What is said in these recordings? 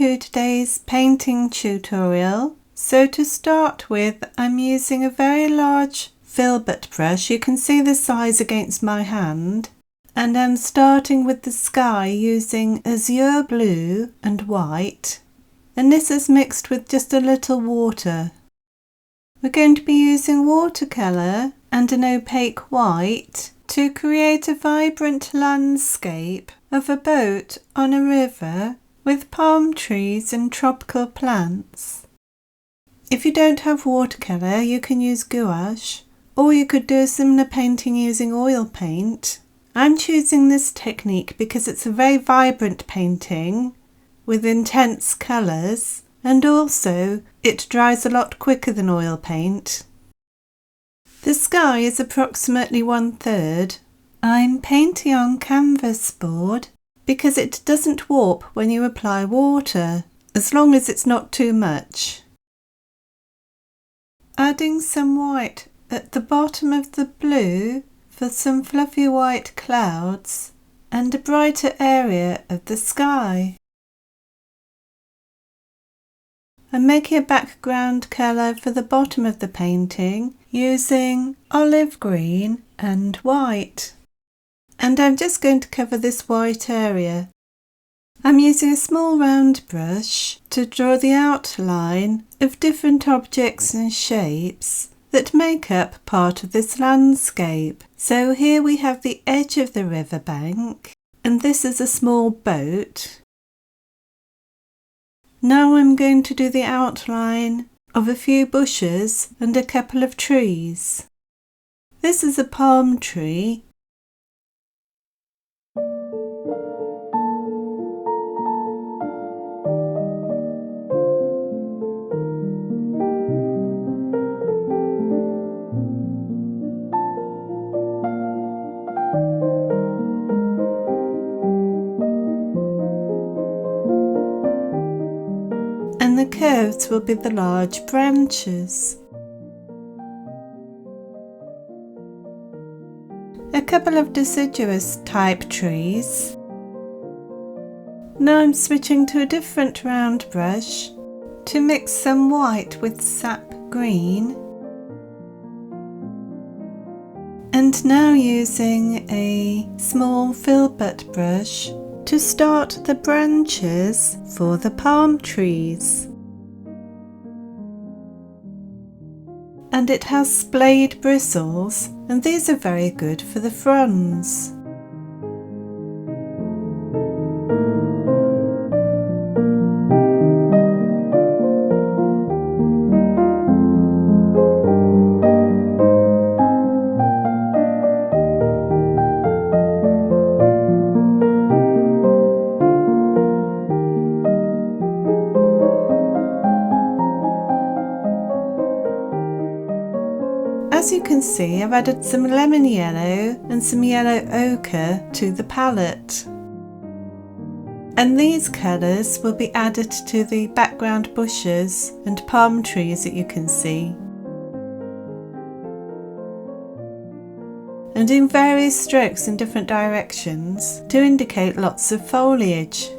to today's painting tutorial. So to start with, I'm using a very large filbert brush. You can see the size against my hand. And I'm starting with the sky using azure blue and white. And this is mixed with just a little water. We're going to be using watercolor and an opaque white to create a vibrant landscape of a boat on a river with palm trees and tropical plants. If you don't have watercolor, you can use gouache, or you could do a similar painting using oil paint. I'm choosing this technique because it's a very vibrant painting with intense colours, and also it dries a lot quicker than oil paint. The sky is approximately 1/3. I'm painting on canvas board because it doesn't warp when you apply water, as long as it's not too much. Adding some white at the bottom of the blue for some fluffy white clouds and a brighter area of the sky. I'm making a background colour for the bottom of the painting using olive green and white. And I'm just going to cover this white area. I'm using a small round brush to draw the outline of different objects and shapes that make up part of this landscape. So here we have the edge of the riverbank, and this is a small boat. Now I'm going to do the outline of a few bushes and a couple of trees. This is a palm tree. And the curves will be the large branches. A couple of deciduous type trees. Now I'm switching to a different round brush to mix some white with sap green. And now using a small filbert brush to start the branches for the palm trees. And it has splayed bristles, and these are very good for the fronds. As you can see, I've added some lemon yellow and some yellow ochre to the palette. And these colours will be added to the background bushes and palm trees that you can see. And in various strokes in different directions to indicate lots of foliage.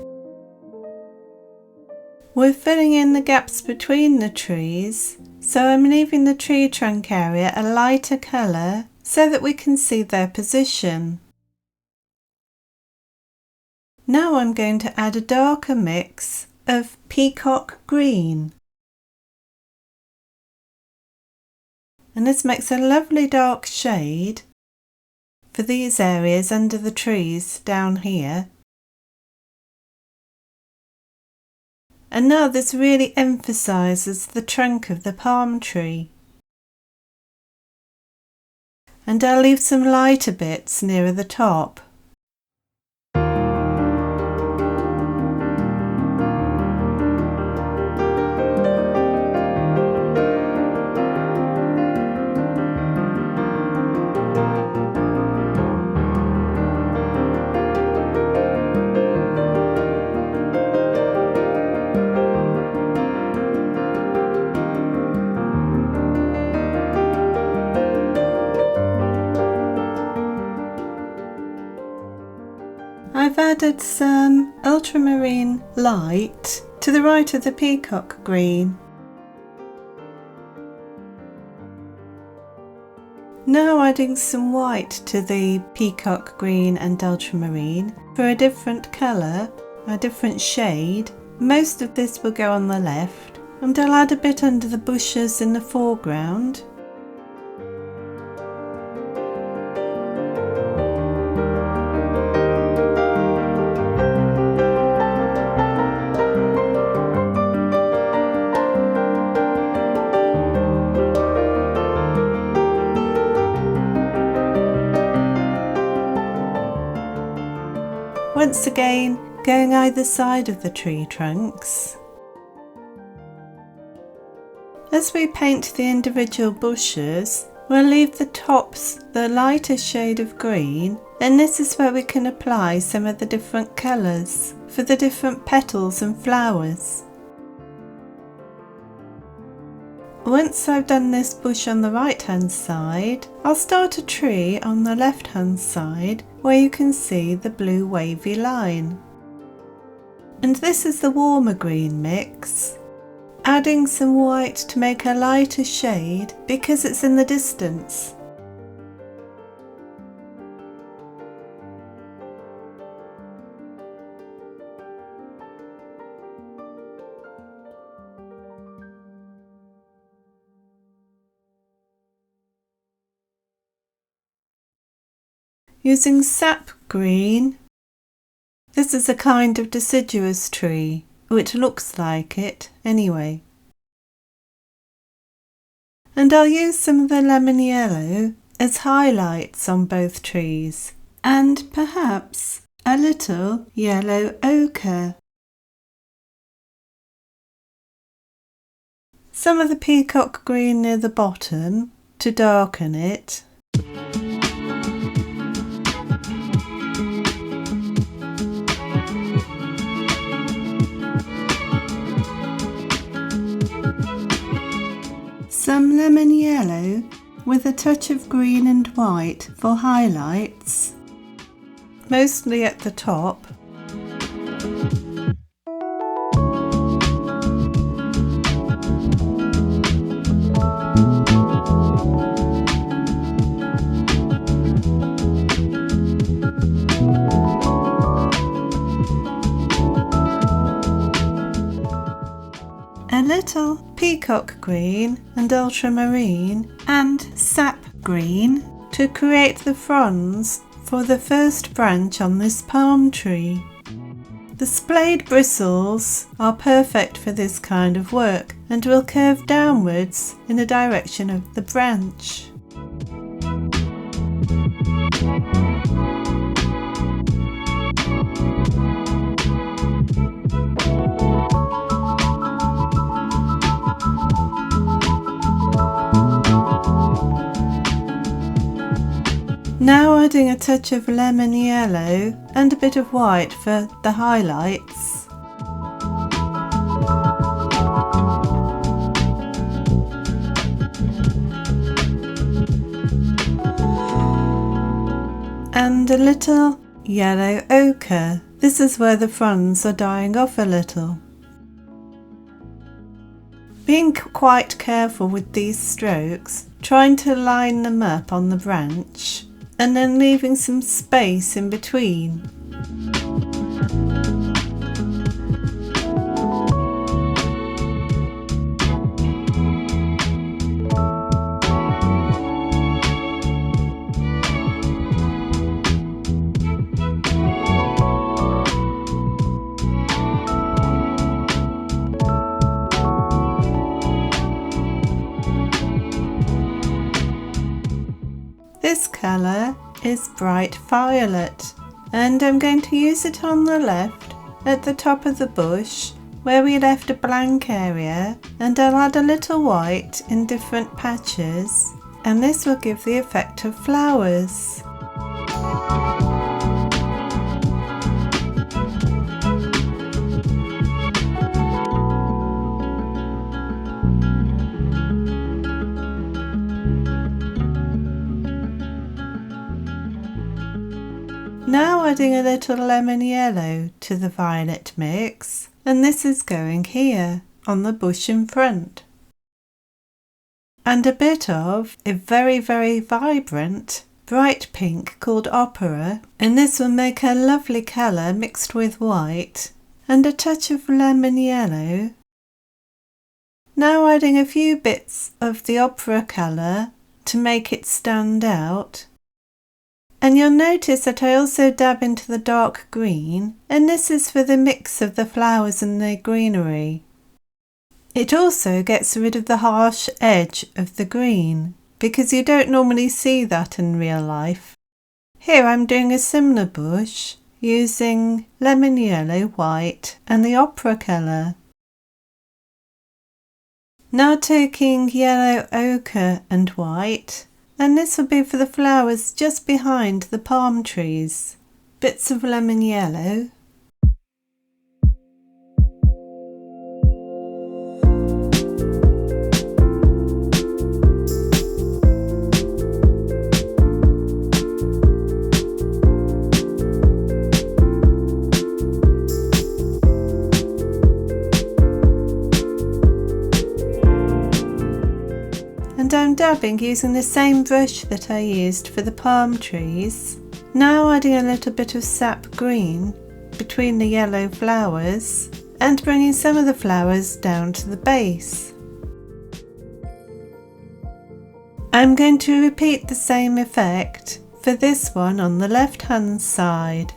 We're filling in the gaps between the trees, so I'm leaving the tree trunk area a lighter colour so that we can see their position. Now I'm going to add a darker mix of peacock green. And this makes a lovely dark shade for these areas under the trees down here. And now this really emphasises the trunk of the palm tree. And I'll leave some lighter bits nearer the top. I've added some ultramarine light to the right of the peacock green. Now adding some white to the peacock green and ultramarine for a different colour, a different shade. Most of this will go on the left, and I'll add a bit under the bushes in the foreground. Once again, going either side of the tree trunks. As we paint the individual bushes, we'll leave the tops the lighter shade of green, and this is where we can apply some of the different colours for the different petals and flowers. Once I've done this bush on the right hand side, I'll start a tree on the left hand side where you can see the blue wavy line. And this is the warmer green mix, adding some white to make a lighter shade because it's in the distance. Using sap green, this is a kind of deciduous tree, which looks like it anyway. And I'll use some of the lemon yellow as highlights on both trees, and perhaps a little yellow ochre. Some of the peacock green near the bottom to darken it. Some lemon yellow with a touch of green and white for highlights, mostly at the top. A little peacock green and ultramarine and sap green to create the fronds for the first branch on this palm tree. The splayed bristles are perfect for this kind of work and will curve downwards in the direction of the branch. Now adding a touch of lemon yellow and a bit of white for the highlights. And a little yellow ochre. This is where the fronds are dying off a little. Being quite careful with these strokes, trying to line them up on the branch, and then leaving some space in between. This colour is bright violet, and I'm going to use it on the left at the top of the bush where we left a blank area, and I'll add a little white in different patches, and this will give the effect of flowers. Now adding a little lemon yellow to the violet mix, and this is going here on the bush in front. And a bit of a very, very vibrant bright pink called Ochre, and this will make a lovely colour mixed with white, and a touch of lemon yellow. Now adding a few bits of the Ochre colour to make it stand out. And you'll notice that I also dab into the dark green, and this is for the mix of the flowers and the greenery. It also gets rid of the harsh edge of the green, because you don't normally see that in real life. Here I'm doing a similar bush using lemon yellow, white and the Ochre colour. Now taking yellow ochre and white, and this will be for the flowers just behind the palm trees. Bits of lemon yellow. And I'm dabbing using the same brush that I used for the palm trees. Now adding a little bit of sap green between the yellow flowers and bringing some of the flowers down to the base. I'm going to repeat the same effect for this one on the left hand side.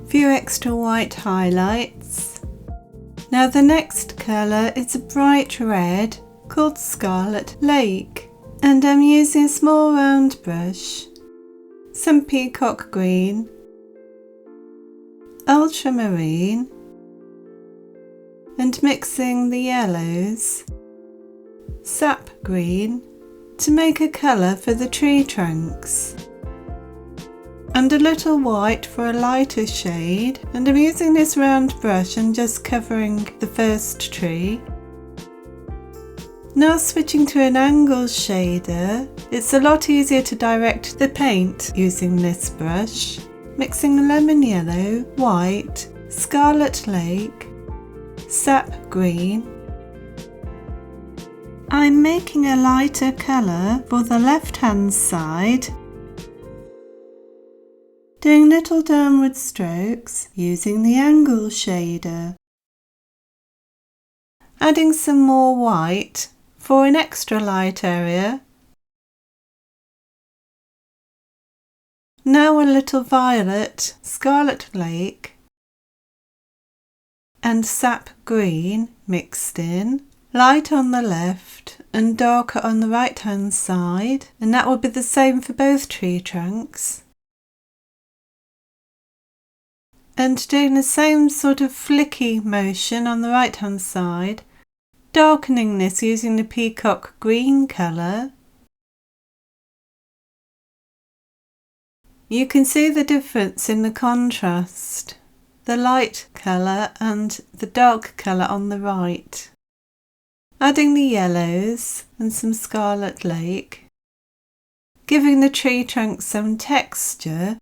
Few extra white highlights. Now the next colour is a bright red called Scarlet Lake, and I'm using a small round brush, some Peacock green, Ultramarine, and mixing the yellows, sap green, to make a colour for the tree trunks. And a little white for a lighter shade, and I'm using this round brush and just covering the first tree. Now switching to an angle shader, it's a lot easier to direct the paint using this brush, mixing lemon yellow, white, Scarlet Lake, sap green. I'm making a lighter colour for the left hand side, doing little downward strokes using the angle shader. Adding some more white for an extra light area. Now a little violet, Scarlet Lake, and sap green mixed in, light on the left and darker on the right hand side, and that will be the same for both tree trunks. And doing the same sort of flicky motion on the right hand side, darkening this using the Peacock green colour. You can see the difference in the contrast, the light colour and the dark colour on the right. Adding the yellows and some Scarlet Lake. giving the tree trunk some texture.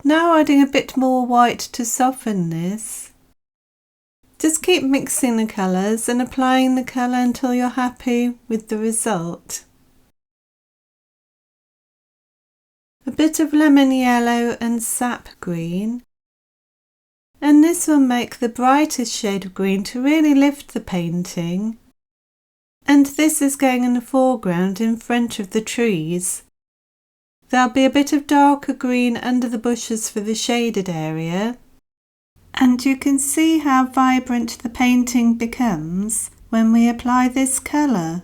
Now adding a bit more white to soften this. Just keep mixing the colours and applying the colour until you're happy with the result. A bit of lemon yellow and sap green. And this will make the brightest shade of green to really lift the painting. And this is going in the foreground in front of the trees. There'll be a bit of darker green under the bushes for the shaded area. And you can see how vibrant the painting becomes when we apply this colour.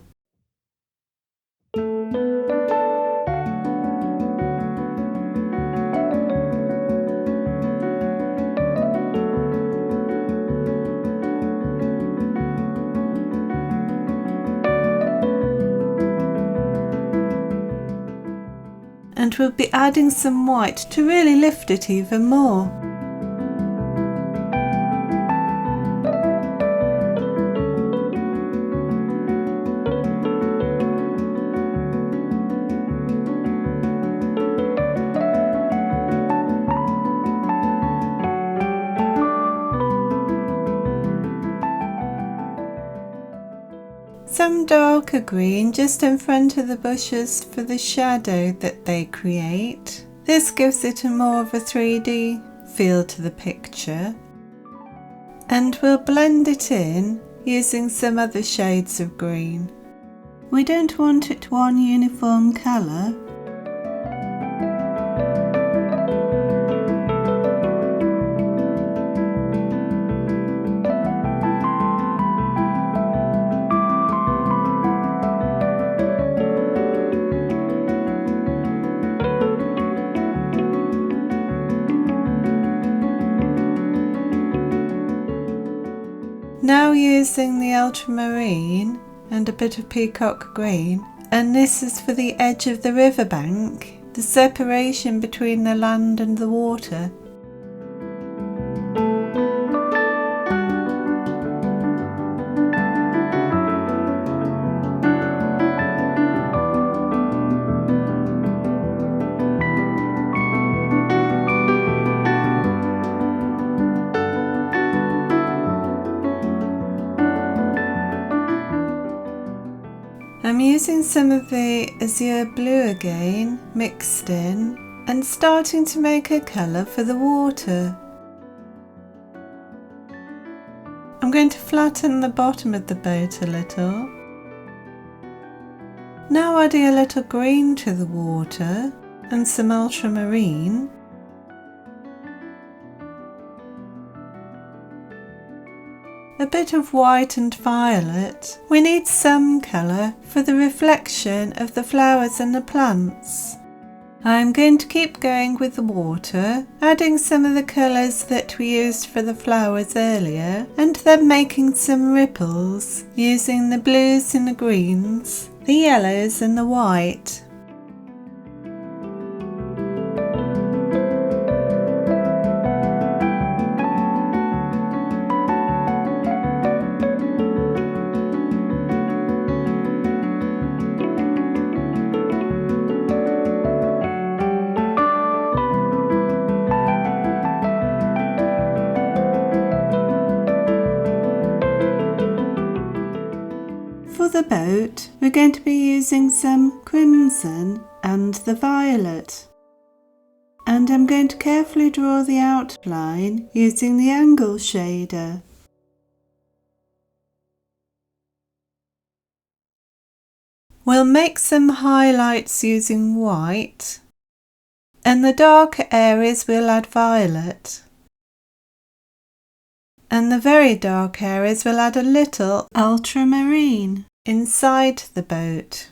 And we'll be adding some white to really lift it even more. Some darker green just in front of the bushes for the shadow that they create. This gives it a more of a 3D feel to the picture. And we'll blend it in using some other shades of green. We don't want it one uniform colour. Now using the ultramarine and a bit of peacock green, and this is for the edge of the riverbank, the separation between the land and the water. I'm using some of the Azure blue again, mixed in, and starting to make a colour for the water. I'm going to flatten the bottom of the boat a little. Now adding a little green to the water and some ultramarine. A bit of white and violet. We need some colour for the reflection of the flowers and the plants. I'm going to keep going with the water, adding some of the colours that we used for the flowers earlier, and then making some ripples using the blues and the greens, the yellows and the white. For the boat, we're going to be using some crimson and the violet. And I'm going to carefully draw the outline using the angle shader. We'll make some highlights using white, and the darker areas we'll add violet. And the very dark areas will add a little ultramarine inside the boat.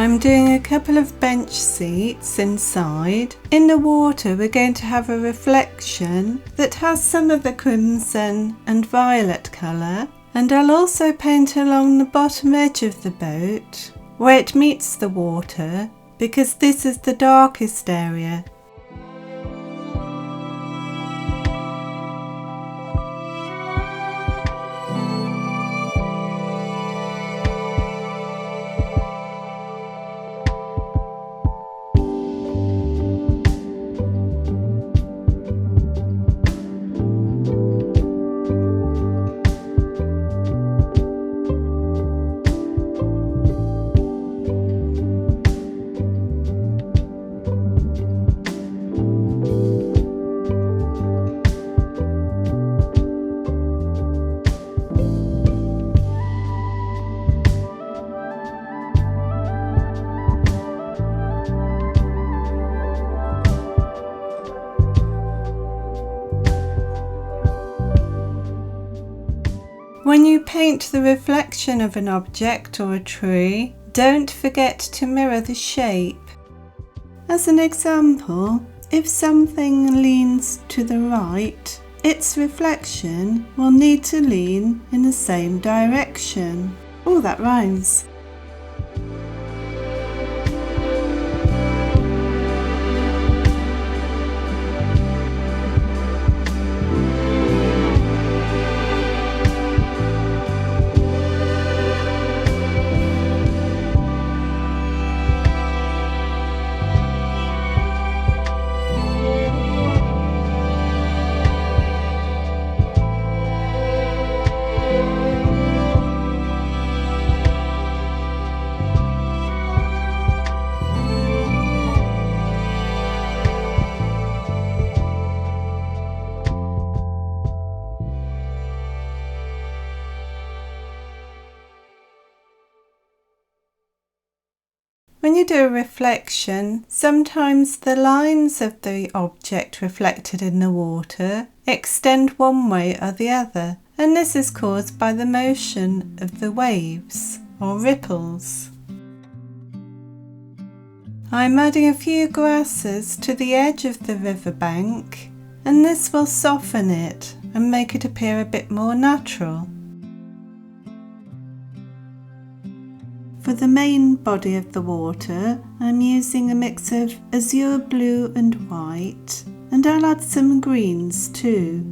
I'm doing a couple of bench seats inside. In the water we're going to have a reflection that has some of the crimson and violet colour, and I'll also paint along the bottom edge of the boat where it meets the water, because this is the darkest area. When you paint the reflection of an object or a tree, don't forget to mirror the shape. As an example, if something leans to the right, its reflection will need to lean in the same direction. Oh, that rhymes. When you do a reflection, sometimes the lines of the object reflected in the water extend one way or the other, and this is caused by the motion of the waves or ripples. I'm adding a few grasses to the edge of the riverbank, and this will soften it and make it appear a bit more natural. For the main body of the water, I'm using a mix of azure blue and white, and I'll add some greens too.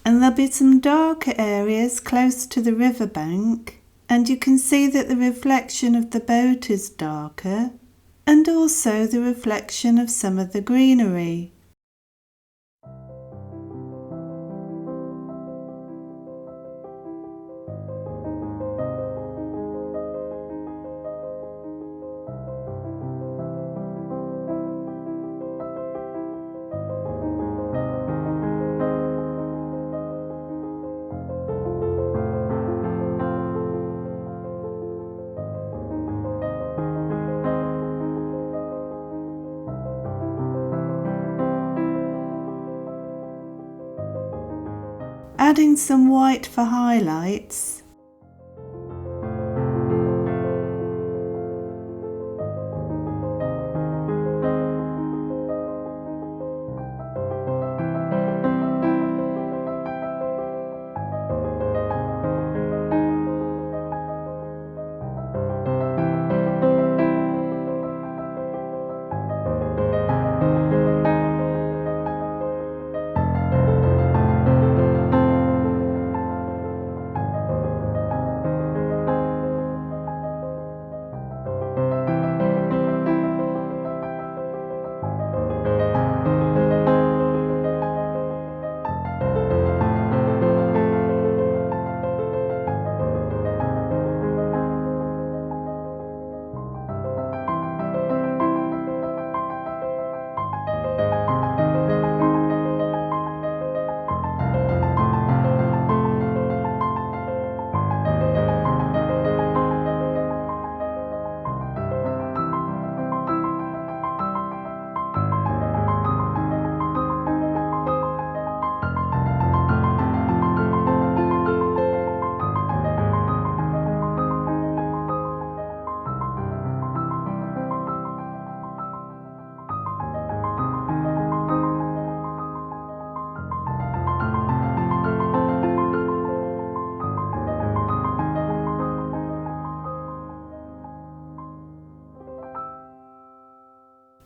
And there'll be some darker areas close to the riverbank, and you can see that the reflection of the boat is darker, and also the reflection of some of the greenery. adding some white for highlights.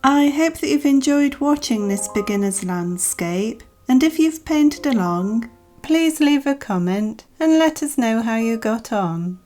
I hope that you've enjoyed watching this beginner's landscape, and if you've painted along, please leave a comment and let us know how you got on.